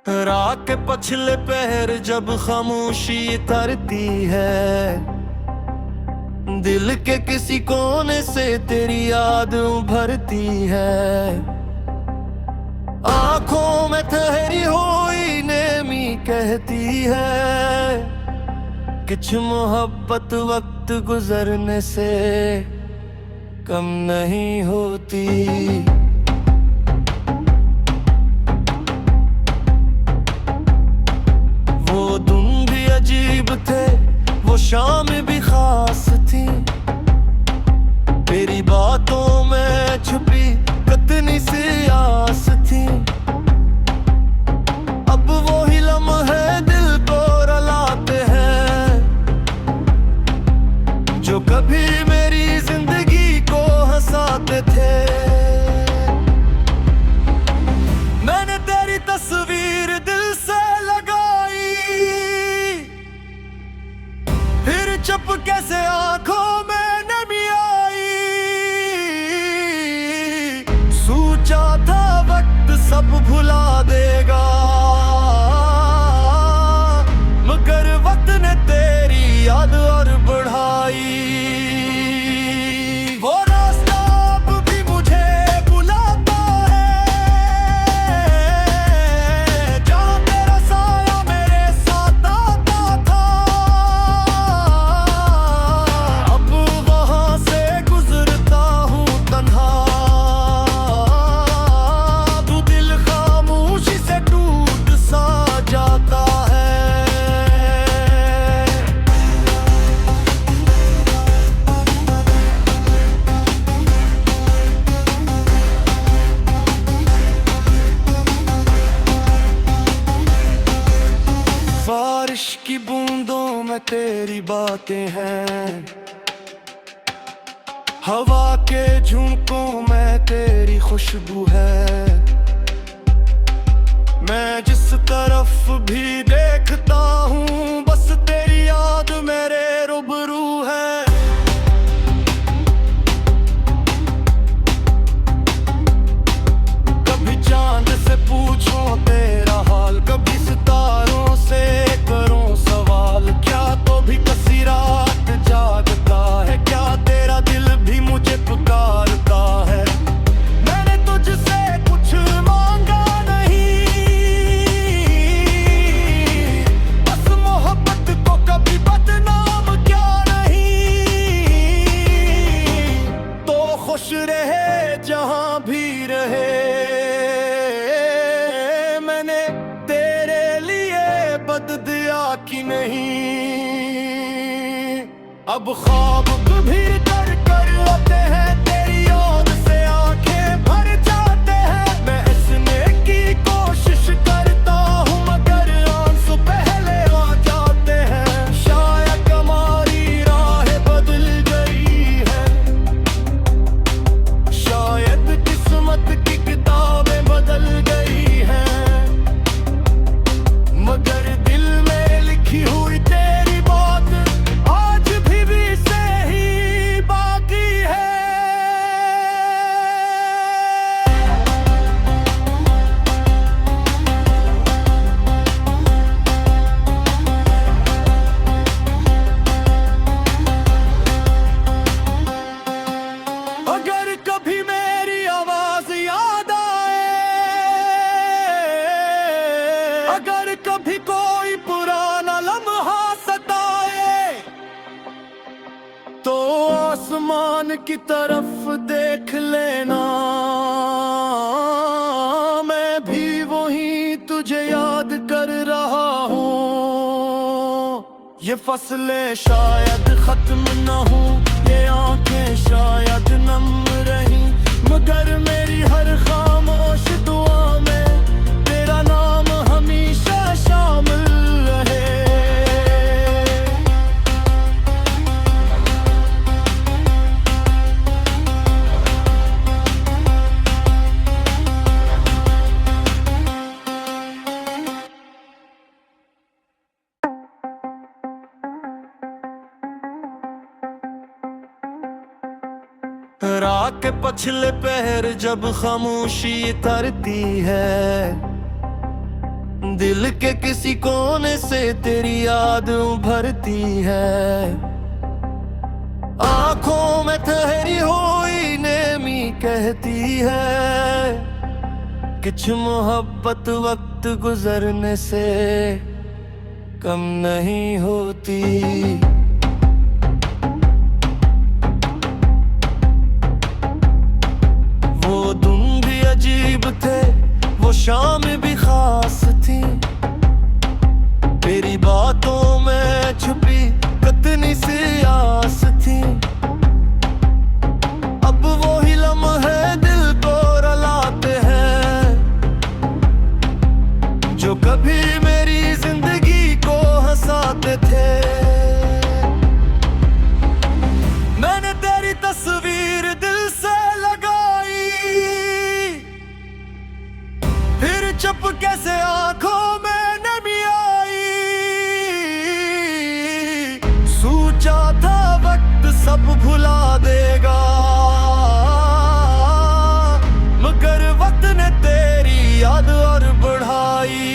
रात के पछले पहर जब खामोशी तरती है, दिल के किसी कोने से तेरी याद उभरती है। आंखों में ठहरी हुई नेमी कहती है, कुछ मोहब्बत वक्त गुजरने से कम नहीं होती। वो दिन भी अजीब थे, वो शाम भी खास थी, तेरी बातों में छुपी कितनी सी आस थी। अब वो ही लम्हे दिल को रुलाते हैं, जो कभी मेरी जिंदगी को हंसाते थे। मैंने तेरी तस्वीर दिल से लगाई, फिर चुपके से आंखों में नमी आई। सोचा था वक्त सब भुला देगा, मगर वक्त ने तेरी याद और बढ़ाई। वो रास्ता अब भी मुझे बुलाता है, जहाँ तेरा साया मेरे साथ आता था। अब वहाँ से गुजरता हूँ तन्हा, तू दिल खामोशी से टूट सा जाता है। बारिश की बूंदों में तेरी बातें हैं, हवा के झोंकों में तेरी खुशबू है। मैं जिस तरफ भी देखता हूँ, बस तेरी याद मेरे रूबरू है। कभी चांद से पूछो तेरा हाल, कभी सितारों से करूं सवाल। क्या तो भी कसी रात जागता है, क्या तेरा दिल भी मुझे पुकारता है। मैंने तुझसे कुछ मांगा नहीं, बस मोहब्बत को कभी बदनाम क्या नहीं। तो खुश रहे जहां भी रहे, मैंने तेरे लिए बद दिया कि नहीं। अब ख्वाब कभी कर कर आते हैं, तेरी याद से आंखें भर जाते हैं। मैं हंसने की कोशिश करता हूँ, मगर आंसू पहले आ जाते हैं। शायद हमारी राहें बदल गई है, शायद किस्मत की किताबें बदल गई हैं, मगर दिल में लिखी हुई तेरी बात आज भी से ही बाकी है। अगर कभी मेरी आवाज याद आए, अगर कभी कोई पुराना लम्हा सताए, तो आसमान की तरफ देख लेना। मैं भी वही तुझे याद कर रहा हूँ। ये फसलें शायद खत्म न हो, ये आंखें शायद नम रही, मगर मेरी हर खामोश दुआ में तेरा नाम हमेशा शामिल रहे। रात के पछले पहर जब खामोशी तरती है, दिल के किसी कोने से तेरी याद उभरती है। आंखों में ठहरी हुई नेमी कहती है, कुछ मोहब्बत वक्त गुजरने से कम नहीं होती। वो दिन भी अजीब थे, वो शाम भी खास थी, तेरी बातों में छुपी कितनी सी आस थी। अब वो ही लम्हे दिल को रुलाते हैं, जो कभी मेरी जिंदगी को हंसाते थे। मैंने तेरी तस्वीर दिल से लगाई, फिर चुपके से आंखों में नमी आई। सोचा था वक्त सब भुला देगा, मगर वक्त ने तेरी याद और बढ़ाई।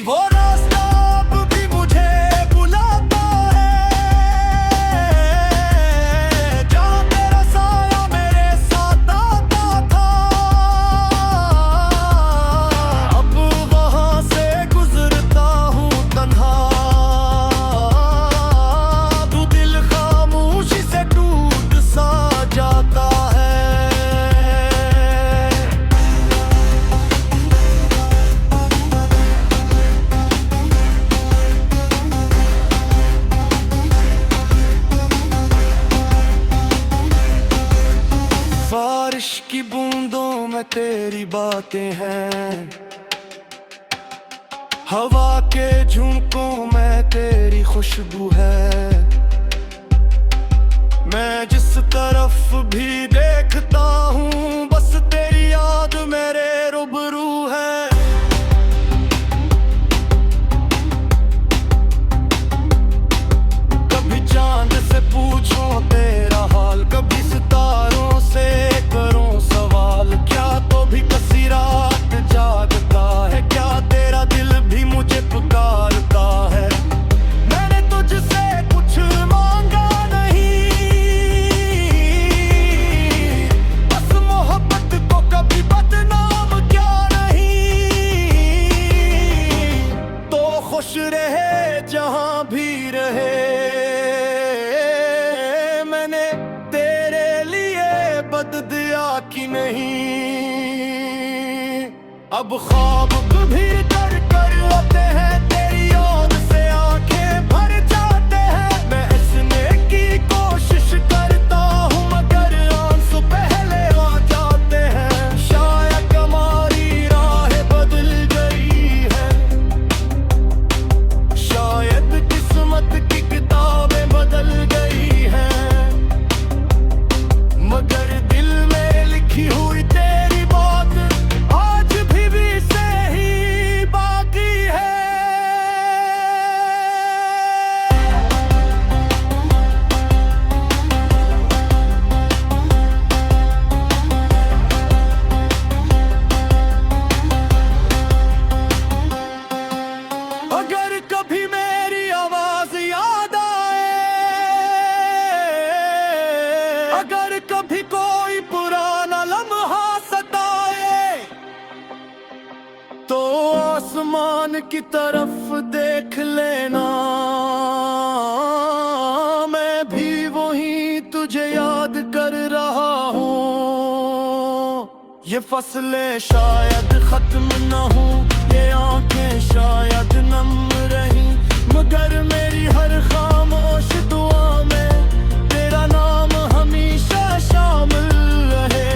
वो रास्ता अब भी मुझे बुलाता है, जहाँ तेरा साया मेरे साथ आता था। अब वहाँ से गुजरता हूँ तन्हा, तू दिल खामोशी से टूट सा जाता है। बारिश की बूंदों में तेरी बातें हैं, हवा के झोंकों में तेरी खुशबू है। मैं जिस तरफ भी देखता हूँ बस तेरी याद मेरे रूबरू है। कभी चांद से पूछो तेरा हाल, कभी सितारों से करूं सवाल। क्या तो भी कसी रात जागता है, क्या तेरा दिल भी मुझे पुकारता है। मैंने तुझसे कुछ मांगा नहीं, बस मोहब्बत को कभी बदनाम क्या नहीं। तो खुश रहे जहां भी रहे, मैंने तेरे लिए बद दिया कि नहीं। अब ख्वाब कभी डर कर आते हैं, तेरी याद से आंखें भर जाते हैं। मैं हंसने की कोशिश करता हूँ मगर आंसू पहले आ जाते हैं। शायद हमारी राहें बदल गई है, शायद किस्मत की किताबें बदल गई हैं, मगर दिल में लिखी हुई तेरी बात आज भी से ही बाकी है। अगर कभी मेरी आवाज याद आए, अगर कभी कोई पुराना लम्हा सताए, तो आसमान की तरफ देख लेना। मैं भी वही तुझे याद कर रहा हूँ। ये फसलें शायद खत्म न हो, ये आंखें शायद नम रही, मगर मेरी हर खामोश दुआ में तेरा नाम हमेशा शामिल रहे।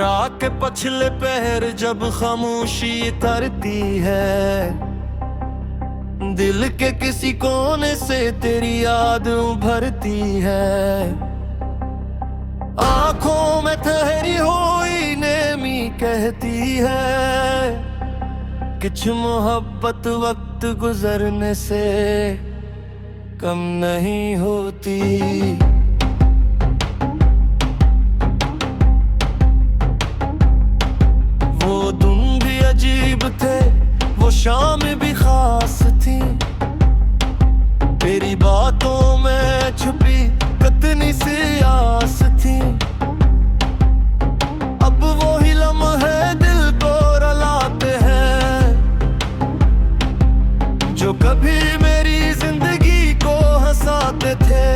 रात के पछले पहर जब खामोशी तरती है, दिल के किसी कोने से तेरी याद उभरती है। आंखों में ठहरी हुई नेमी कहती है कुछ मोहब्बत वक्त गुजरने से कम नहीं होती। वो दिन भी अजीब थे, वो शाम भी खास थी, तेरी बातों में छुपी कितनी सी आस थी। अब वो ही लम्हे दिल को रुलाते हैं जो कभी मेरी जिंदगी को हंसाते थे।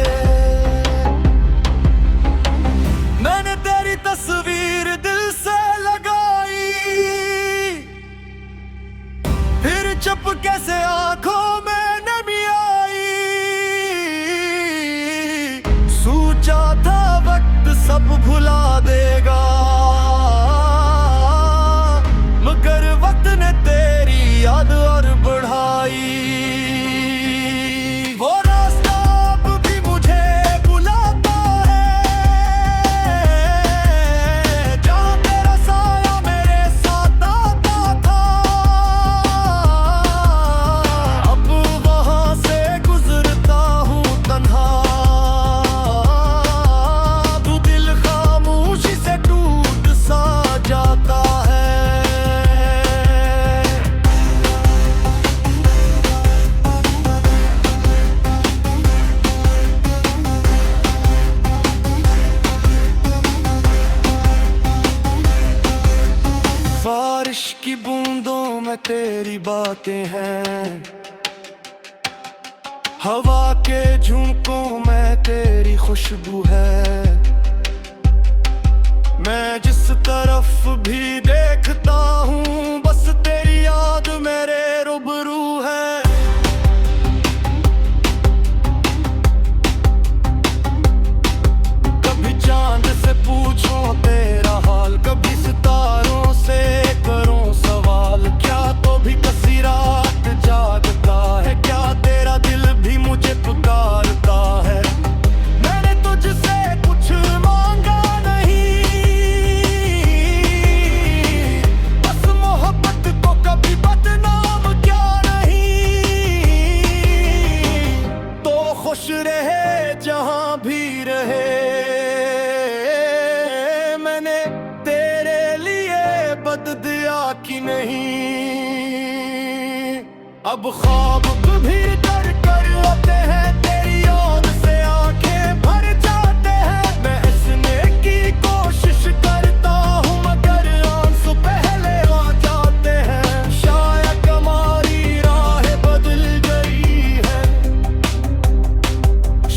मैंने तेरी तस्वीर दिल से लगाई, फिर चुपके से आंखों में नमी आई। सोचा था वक्त सब भुला देगा, मगर वक्त ने तेरी याद और बढ़ाई। वो रास्ता अब भी मुझे बुलाता है, जहाँ तेरा साया मेरे साथ आता था। अब वहाँ से गुजरता हूँ तन्हा, तू दिल खामोशी से टूट सा जाता है। बारिश की बूंदों में तेरी बातें हैं, हवा के झोंकों में तेरी खुशबू है। मैं जिस तरफ भी देखता हूँ बस तेरी याद मेरे रूबरू है। कभी चांद से पूछो तेरा हाल, कभी सितारों से करूं सवाल। क्या तो भी कसी रात जागता है, क्या तेरा दिल भी मुझे पुकारता है। मैंने तुझसे कुछ मांगा नहीं, बस मोहब्बत को कभी बदनाम क्या नहीं। तो खुश रहे जहां भी रहे, मैंने तेरे लिए बददिया की नहीं। अब ख्वाब भी कर कर आते हैं, तेरी याद से आंखें भर जाते हैं। मैं हंसने की कोशिश करता हूँ मगर आंसू पहले आ जाते हैं। शायद हमारी राहें बदल गई है,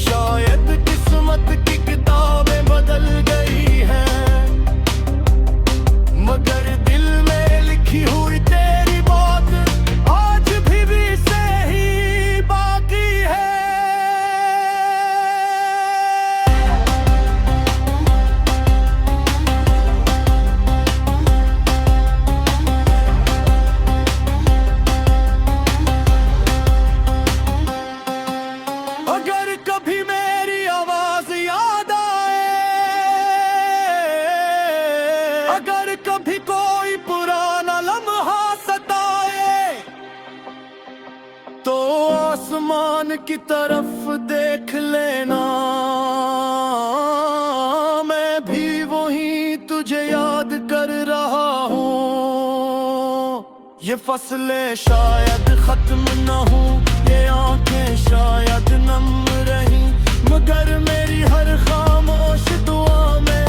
शायद किस्मत की किताबें बदल गई हैं, मगर दिल में लिखी हुई तेरी बात आज भी से ही बाकी है। अगर कभी मेरी आवाज याद आए, अगर कभी कोई पुराना लम्हा सताए, तो आसमान की तरफ देख लेना। मैं भी वही तुझे याद कर रहा हूँ। ये फसलें शायद खत्म न हो, ये आंखें शायद नम रही, मगर मेरी हर खामोश दुआ में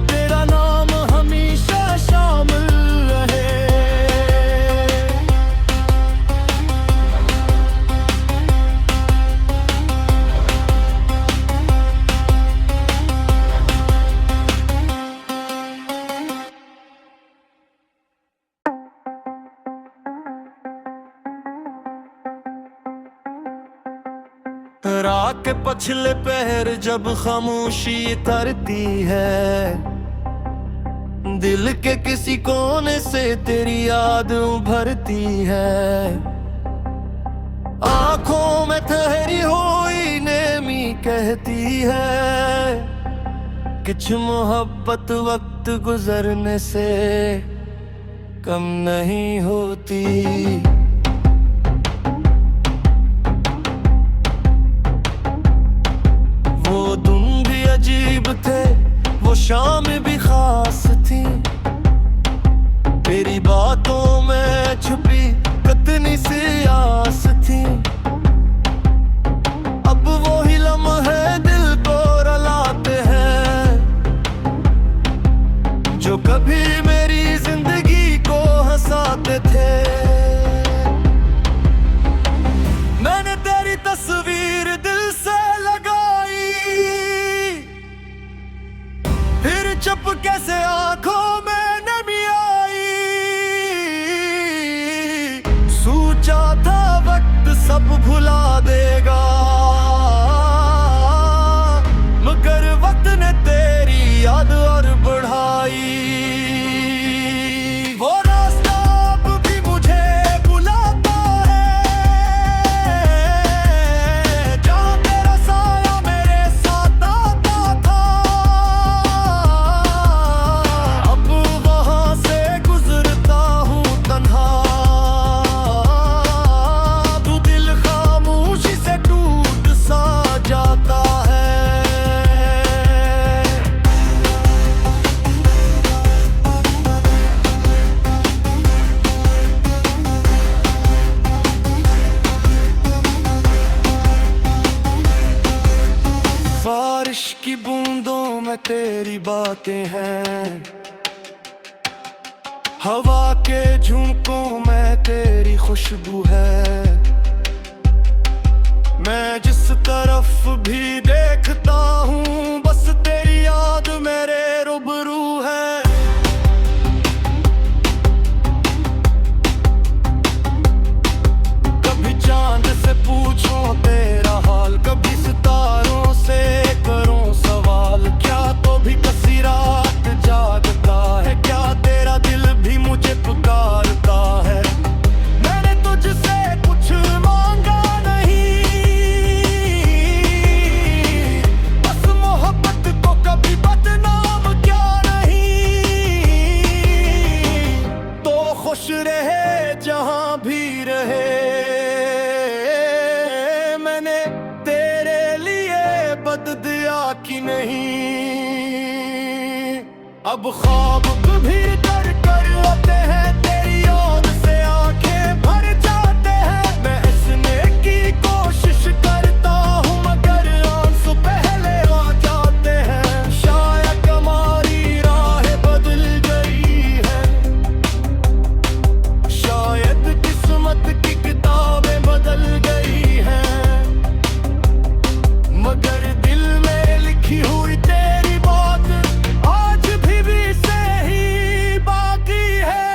तेरा नाम हमेशा शामिल रहे। रात के पछले पहर जब खामोशी तरती है, दिल के किसी कोने से तेरी याद उभरती है। आंखों में ठहरी हुई नेमी कहती है कुछ मोहब्बत वक्त गुजरने से कम नहीं होती। वो दिन भी अजीब थे, वो शाम भी खास थी। तेरी बातों में छुपी कितनी सी आस थी। अब वो ही लम्हे दिल को रुलाते हैं जो कभी मेरी जिंदगी को हंसाते थे। मैंने तेरी तस्वीर दिल से लगाई, फिर चुपके से आंखों में नमी आई। सोचा था वक्त सब भुला देगा, मगर वक्त ने तेरी याद और बढ़ाई। वो रास्ता अब भी मुझे बुलाता है, जहाँ तेरा साया मेरे साथ आता था। अब वहाँ से गुजरता हूँ तन्हा, तू दिल खामोशी से टूट सा जाता है। बारिश की बूंदों में तेरी बातें हैं, हवा के झोंकों में तेरी खुशबू है। मैं जिस तरफ भी देखता हूँ बस तेरी याद मेरे रूबरू है। कभी चांद से पूछो तेरा हाल, कभी सितारों से करूं सवाल। क्या तो भी कसी रात जागता है, क्या तेरा दिल भी मुझे पुकारता है। मैंने तुझसे कुछ मांगा नहीं, बस मोहब्बत को कभी बदनाम क्या नहीं। तो खुश रहे जहां भी रहे, मैंने तेरे लिए बद दिया कि नहीं। अब ख्वाब भी कर कर आते हैं, तेरी याद से आंखें भर जाते हैं। मैं हंसने की कोशिश करता हूँ मगर आंसू पहले आ जाते हैं। शायद हमारी राहें बदल गई है, शायद किस्मत की किताबें बदल गई हैं, मगर दिल में लिखी हुई तेरी बात आज भी सही बाकी है।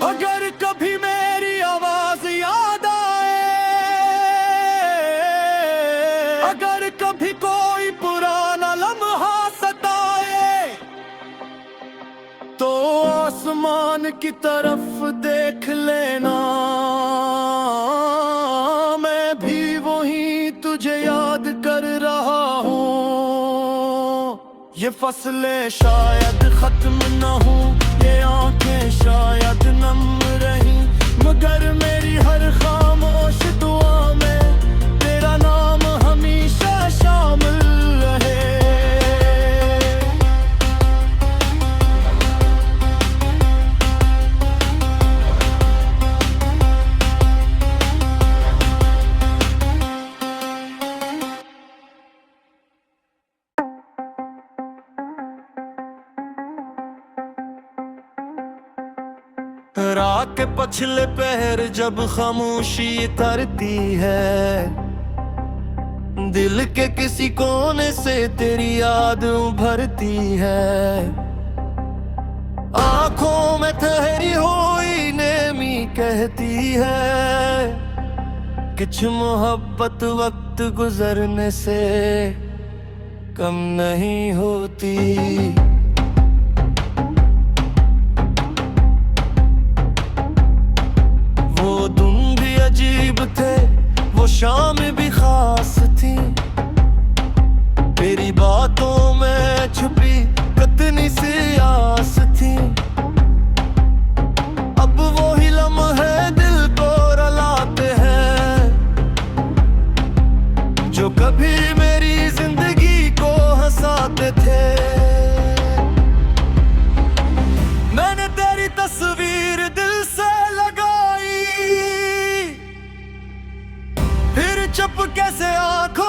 अगर कभी मेरी आवाज याद आए, अगर कभी कोई पुराना लम्हा सताए, तो आसमान की तरफ देख लेना। मैं भी वही तुझे याद कर रहा हूँ। ये फसलें शायद खत्म न हो, ये आंखें शायद नम रही, मगर मेरी हर खामोश दुआ में तेरा नाम हमेशा शामिल रहे। रात के पछले पहर जब खामोशी तरती है, दिल के किसी कोने से तेरी याद उभरती है। आंखों में ठहरी हुई नेमी कहती है, कुछ मोहब्बत वक्त गुजरने से कम नहीं होती। वो दिन भी अजीब थे, वो शाम भी खास थी, मेरी बातों में छुपी कितनी सी आस थी। अब वो ही लम्हे दिल को रुलाते हैं, जो कभी मेरी जिंदगी को हंसाते थे। मैंने तेरी तस्वीर दिल से लगाई, फिर चुपके से आंखों